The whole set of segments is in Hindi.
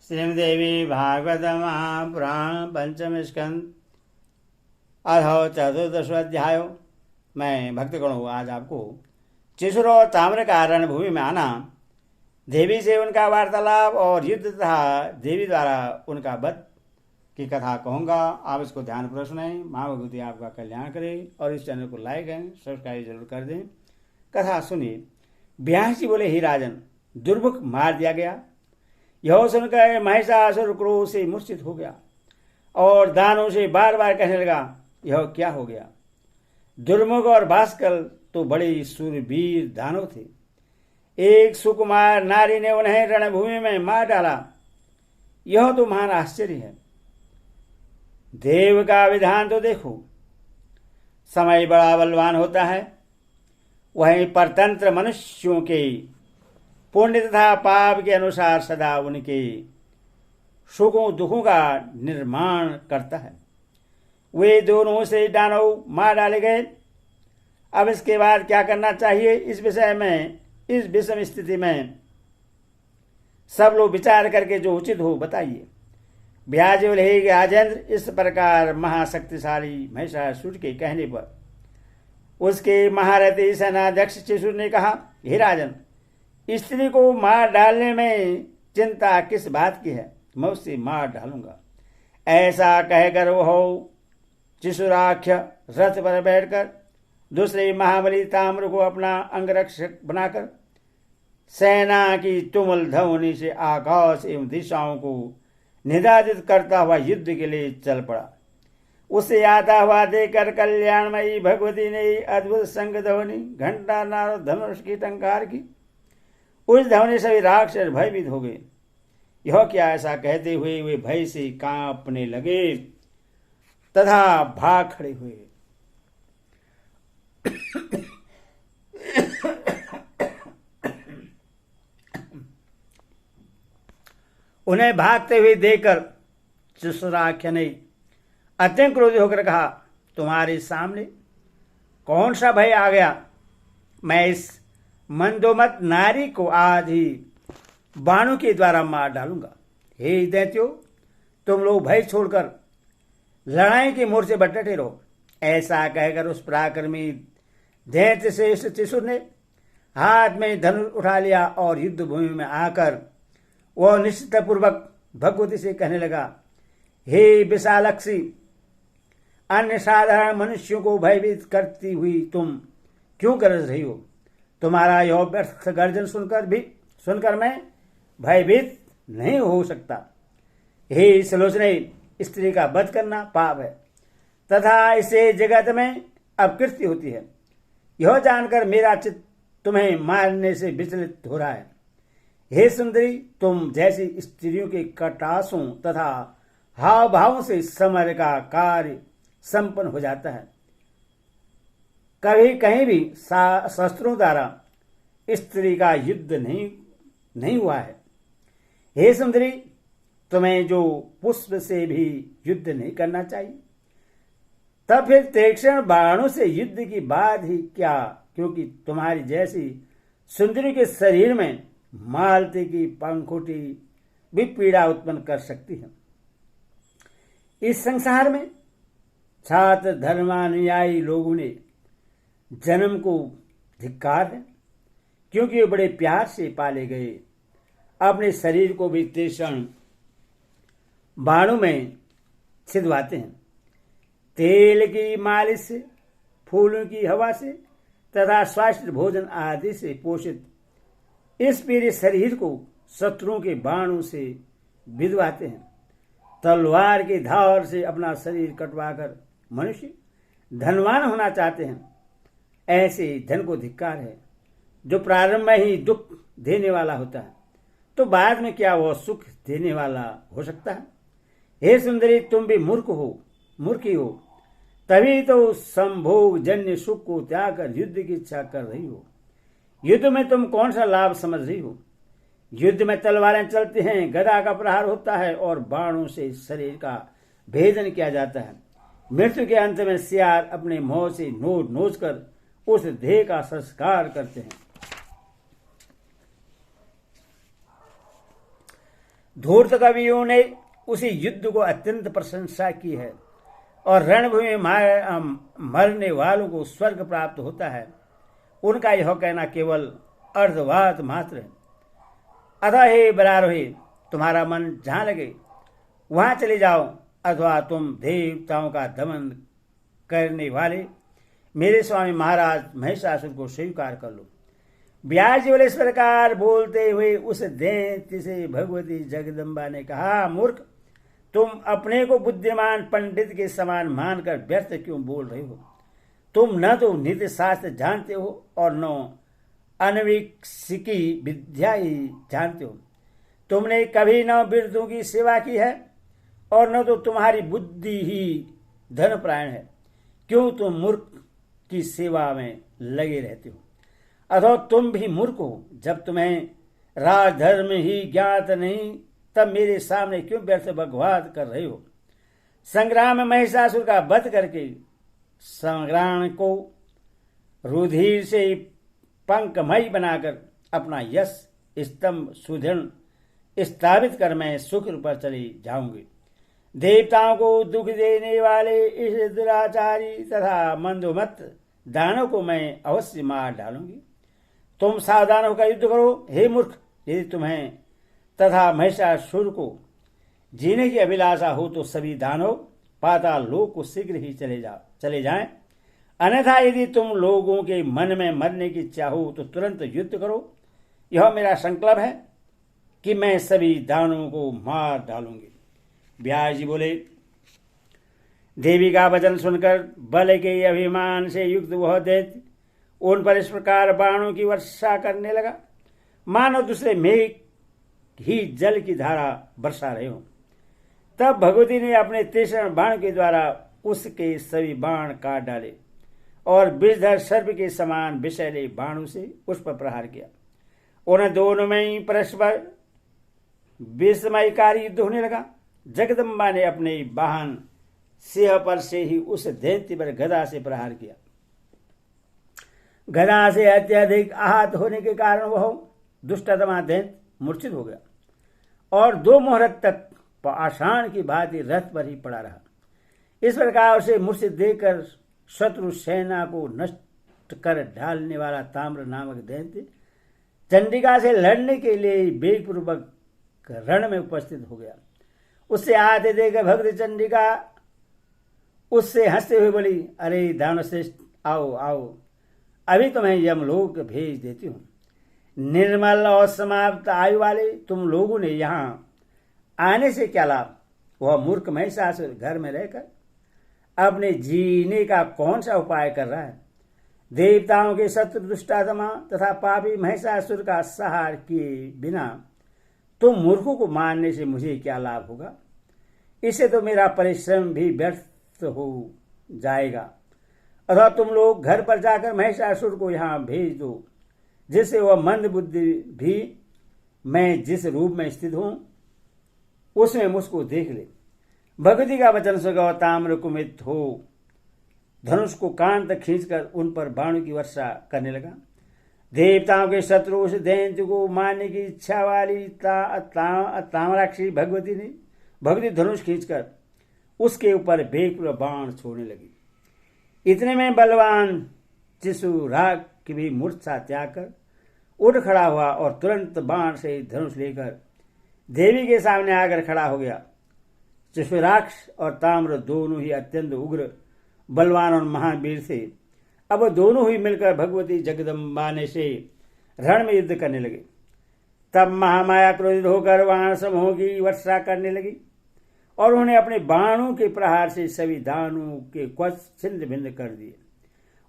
श्रीमद्देवी भागवत महापुराण पंचम स्कंद अधो चतुर्दशोध्याय। मैं भक्तगण आज आपको चिसुर और ताम्र का रणभूमि में आना, देवी से उनका वार्तालाप और युद्ध तथा देवी द्वारा उनका वध की कथा कहूँगा। आप इसको ध्यानपूर्वक सुनें। माँ भगवती आपका कल्याण करे और इस चैनल को लाइक एंड सब्सक्राइब जरूर कर दें। कथा सुनिए। व्यास जी बोले, ही राजन, दुर्मुख मार दिया गया। यह सुनकर महिषासुर क्रोध से मूर्छित हो गया और दानों से बार बार कहने लगा, यह क्या हो गया? दुर्मुख और भास्कर तो बड़े सूरवीर दानव थे। एक सुकुमार नारी ने उन्हें रणभूमि में मार डाला। यह तो महान आश्चर्य है। देव का विधान तो देखो। समय बड़ा बलवान होता है, वहीं परतंत्र मनुष्यों के पुण्य तथा पाप के अनुसार सदा उनके सुखों दुखों का निर्माण करता है। वे दोनों से दानव मार डाले गए। अब इसके बाद क्या करना चाहिए, इस विषय में, इस विषम स्थिति में सब लोग विचार करके जो उचित हो बताइए। व्यास जी बोले, राजेंद्र, इस प्रकार महाशक्तिशाली महिषासुर के कहने पर उसके महारथी सेनाध्यक्ष चिसुर ने कहा, हे राजन, स्त्री को मार डालने में चिंता किस बात की है? मैं उससे मार डालूंगा। ऐसा कहकर वह चिसुराख्य रथ पर बैठकर दूसरे महाबली ताम्र को अपना अंगरक्षक बनाकर सेना की तुमुल ध्वनि से आकाश एवं दिशाओं को निदादित करता हुआ युद्ध के लिए चल पड़ा। उसे आता हुआ देखकर कल्याणमयी भगवती ने अद्भुत संग ध्वनि, घंटा, नाद, धनुष की टंकार की। उस ध्वनि से राक्षस भयभीत हो गए। यह क्या? ऐसा कहते हुए वे भय से कांपने लगे तथा भाग खड़े हुए। उन्हें भागते हुए देखकर चिसुराख्य ने अत्यंत क्रोधित होकर कहा, तुम्हारे सामने कौन सा भय आ गया? मैं इस मंदोमत नारी को आज ही बाणों के द्वारा मार डालूंगा। हे दैत्यो, तुम लोग भय छोड़कर लड़ाई के मोर्चे पर डटे रहो। ऐसा कहकर उस पराक्रमी दैत्य श्रेष्ठ चिसुर ने हाथ में धनुष उठा लिया और युद्ध भूमि में आकर वह निश्चितपूर्वक भगवती से कहने लगा, हे विशालक्षी, अन्य साधारण मनुष्यों को भयभीत करती हुई तुम क्यों गरज रही हो? तुम्हारा यह व्यर्थ गर्जन सुनकर मैं भयभीत नहीं हो सकता। हे सलोचने, स्त्री का वध करना पाप है तथा इसे जगत में अपकीर्ति होती है। यह जानकर मेरा चित्त तुम्हें मारने से विचलित हो रहा है। हे सुंदरी, तुम जैसी स्त्रियों के कटासों तथा हाव भावों से समर का कार्य संपन्न हो जाता है। कभी कहीं भी शस्त्रों द्वारा स्त्री का युद्ध नहीं हुआ है। हे सुंदरी, तुम्हें जो पुष्प से भी युद्ध नहीं करना चाहिए। तब फिर तीक्ष्ण बाणों से युद्ध की बात ही क्या, क्योंकि तुम्हारी जैसी सुंदरी के शरीर में मालती की पंखुटी भी पीड़ा उत्पन्न कर सकती है। इस संसार में छात्र धर्मानुयायी लोगों ने जन्म को धिक्कार है, क्योंकि वे बड़े प्यार से पाले गए अपने शरीर को भी तीक्ष्ण बाणों में छिदवाते हैं। तेल की मालिश से, फूलों की हवा से तथा स्वास्थ्य भोजन आदि से पोषित इस पीड़ित शरीर को शत्रुओं के बाणों से विधवाते हैं। तलवार की धार से अपना शरीर कटवाकर मनुष्य धनवान होना चाहते हैं। ऐसे धन को धिक्कार है, जो प्रारंभ में ही दुख देने वाला होता है, तो बाद में क्या वह सुख देने वाला हो सकता है? हे सुंदरी, तुम भी मूर्खी हो, तभी तो संभोग जन्य सुख को त्याग कर युद्ध की इच्छा कर रही हो। युद्ध में तुम कौन सा लाभ समझ रही हो? युद्ध में तलवारें चलती हैं, गदा का प्रहार होता है और बाणों से शरीर का भेदन किया जाता है। मृत्यु के अंत में सियार अपने मुंह से नोच कर उस देह का संस्कार करते हैं। धूर्त कवियों ने उसी युद्ध को अत्यंत प्रशंसा की है और रणभूमि में मरने वालों को स्वर्ग प्राप्त होता है। उनका यह कहना केवल अर्धवाद मात्र है। अतः हे बरारोही, तुम्हारा मन जहां लगे वहां चले जाओ, अथवा तुम देवताओं का दमन करने वाले मेरे स्वामी महाराज महिषासुर को स्वीकार कर लो। व्यास जी बोले, इस प्रकार बोलते हुए उस दैत्य से भगवती जगदम्बा ने कहा, मूर्ख, तुम अपने को बुद्धिमान पंडित के समान मानकर व्यर्थ क्यों बोल रहे हो? तुम न तो नित्य शास्त्र जानते हो और न अनविकसिकी विद्या ही जानते हो। तुमने कभी न वृद्धों की सेवा की है और न तो तुम्हारी बुद्धि ही धनपरायण है। क्यों तुम मूर्ख की सेवा में लगे रहते हो? अथवा तुम भी मूर्ख हो। जब तुम्हें राजधर्म ही ज्ञात नहीं, तब मेरे सामने क्यों व्यर्थ बकवाद कर रहे हो? संग्राम में महिषासुर का वध करके संग्राम को रुधिर से पंखमयी बनाकर अपना यश स्तंभ सुदृढ़ स्थापित कर मैं सुख पर चली जाऊंगी। देवताओं को दुख देने वाले इस दुराचारी तथा मंदोमत दानव को मैं अवश्य मार डालूंगी। तुम सावधान होकर युद्ध करो। हे मूर्ख, यदि तुम्हें तथा महिषासुर को जीने की अभिलाषा हो तो सभी दानव पाताल लोक को शीघ्र ही चले जाएं। अन्यथा यदि तुम लोगों के मन में मरने की इच्छा हो तो तुरंत युद्ध करो। यह मेरा संकल्प है कि मैं सभी दानवों को मार डालूंगी। व्यास जी बोले, देवी का वचन सुनकर बल के अभिमान से युक्त वह दैत्य उन पर इस प्रकार बाणों की वर्षा करने लगा, मानो दूसरे मेघ ही जल की धारा बरसा रहे हो। तब भगवती ने अपने तीक्ष्ण बाण के द्वारा उसके सभी बाण काट डाले और विषधर सर्प के समान विषैले बाणों से उस पर प्रहार किया। उन दोनों में ही परस्पर विस्मयकारी युद्ध होने लगा। जगदम्बा ने अपने वाहन सिंह पर से ही उस दैत्य पर गदा से प्रहार किया। गदा से अत्यधिक आहत होने के कारण वह दुष्टतमा दैत्य मूर्छित हो गया और 2 मुहूर्त तक पाषाण की भांति रथ पर ही पड़ा रहा। इस प्रकार उसे मूर्छित देखकर शत्रु सेना को नष्ट कर डालने वाला ताम्र नामक दैत्य चंडिका से लड़ने के लिए वेगपूर्वक रण में उपस्थित हो गया। उससे आते देखकर भक्त चंडिका उससे हंसते हुए बोली, अरे दानवश्रेष्ठ, आओ आओ, अभी तुम्हें यमलोक भेज देती हूँ। निर्मल और समाप्त आयु वाले तुम लोगों ने यहाँ आने से क्या लाभ? वह मूर्ख महिषासुर घर में रहकर अपने जीने का कौन सा उपाय कर रहा है? देवताओं के शत्रु दुष्टात्मा तथा पापी महिषासुर का संहार किए बिना तुम मूर्खों को मारने से मुझे क्या लाभ होगा? इससे तो मेरा परिश्रम भी व्यर्थ हो जाएगा। अथवा तुम लोग घर पर जाकर महिषासुर को यहाँ भेज दो, जिससे वह मंद बुद्धि भी मैं जिस रूप में स्थित हूं उसमें मुझको देख ले। भगवती का वचन सुनकर ताम्र कुमित हो धनुष को कान तक खींचकर उन पर बाणों की वर्षा करने लगा। देवताओं के शत्रु उस दैत्य को मारने की इच्छा वाली ताम्राक्षी भगवती धनुष खींचकर उसके ऊपर बेगपूर्वक बाण छोड़ने लगी। इतने में बलवान चिसुराग की भी मूर्छा त्याग कर उठ खड़ा हुआ और तुरंत बाण से धनुष लेकर देवी के सामने आकर खड़ा हो गया। चिसुराक्ष और ताम्र दोनों ही अत्यंत उग्र, बलवान और महावीर थे। अब दोनों ही मिलकर भगवती जगदम्बा ने से रण में युद्ध करने लगे। तब महामाया क्रोधित होकर बाण समूह की वर्षा करने लगी और उन्होंने अपने बाणों के प्रहार से सभी दानों के क्वच छिन्न भिन्न कर दिए।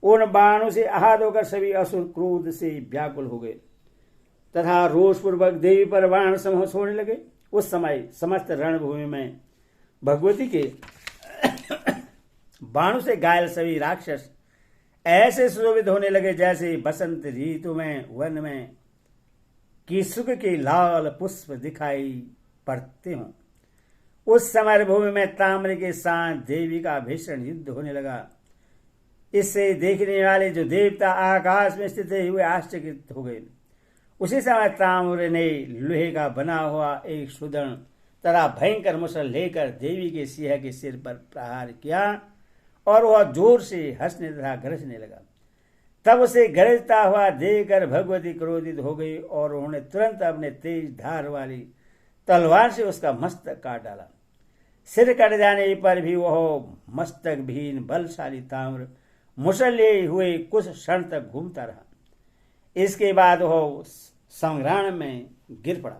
उन बाणों से आहत होकर सभी असुर क्रोध से व्याकुल हो गए तथा रोषपूर्वक देवी पर बाण समूह छोड़ने लगे। उस समय समस्त रणभूमि में भगवती के बाणों से घायल सभी राक्षस ऐसे सुशोभित होने लगे जैसे बसंत ऋतु में वन में किसुक के लाल पुष्प दिखाई पड़ते हों। उस समय भूमि में ताम्र के साथ देवी का भीषण युद्ध होने लगा। इससे देखने वाले जो देवता आकाश में स्थित हुए आश्चर्यचकित हो गए। उसी समय ताम्र ने लोहे का बना हुआ एक सुदृढ़ तथा भयंकर मुसल लेकर देवी के सिंह के सिर पर प्रहार किया और वह जोर से हंसने तथा गरजने लगा। तब उसे गरजता हुआ देखकर भगवती क्रोधित हो गई और उन्होंने तुरंत अपने तेज धार वाली तलवार से उसका मस्तक काट डाला। सिर कट जाने पर भी वह मस्तक भीन बलशाली ताम्र मुसल लिए हुए कुछ क्षण तक घूमता रहा। इसके बाद वह संग्राम में गिर पड़ा।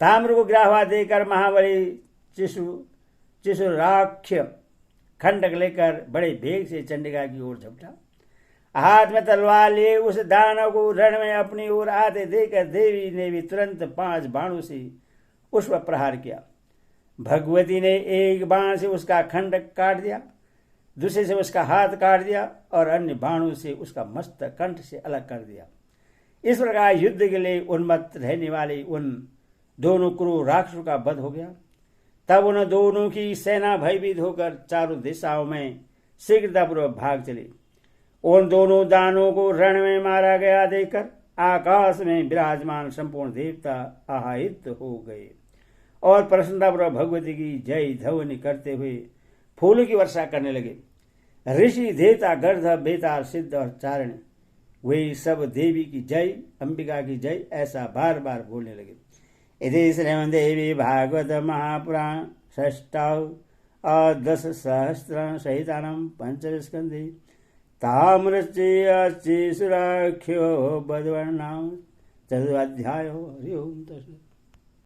ताम्र को गिरा हुआ देखकर महाबली चिशुराक्ष खंडक लेकर बड़े वेग से चंडिका की ओर झपटा। हाथ में तलवार लिए उस दानव को रण में अपनी ओर आते देखकर देवी ने भी तुरंत 5 बाणों से उस पर प्रहार किया। भगवती ने एक बाण से उसका खंडक काट दिया, दूसरे से उसका हाथ काट दिया और अन्य बाणों से उसका मस्तक कंठ से अलग कर दिया। इस प्रकार युद्ध के लिए उन्मत्त रहने वाले उन दोनों क्रूर राक्षसों का वध हो गया। तब उन दोनों की सेना भयभीत होकर चारों दिशाओं में शीघ्रतापूर्वक भाग चली। उन दोनों दानों को रण में मारा गया देखकर आकाश में विराजमान संपूर्ण देवता आहित हो गए और प्रसन्नतापूर्वक भगवती की जय ध्वनि करते हुए फूलों की वर्षा करने लगे। ऋषि देवता गर्ध बेताल सिद्ध और चारण वे सब देवी की जय, अंबिका की जय ऐसा बार बार बोलने लगे। इति श्रीमद्देवी भागवत महापुराण षष्ठाव 10 सहस्र सहितानां पंचमस्कन्धे ताम्रस्य सुराख्यो बद्वर्णां 4th अध्यायो। हरि ओम तत्सत्।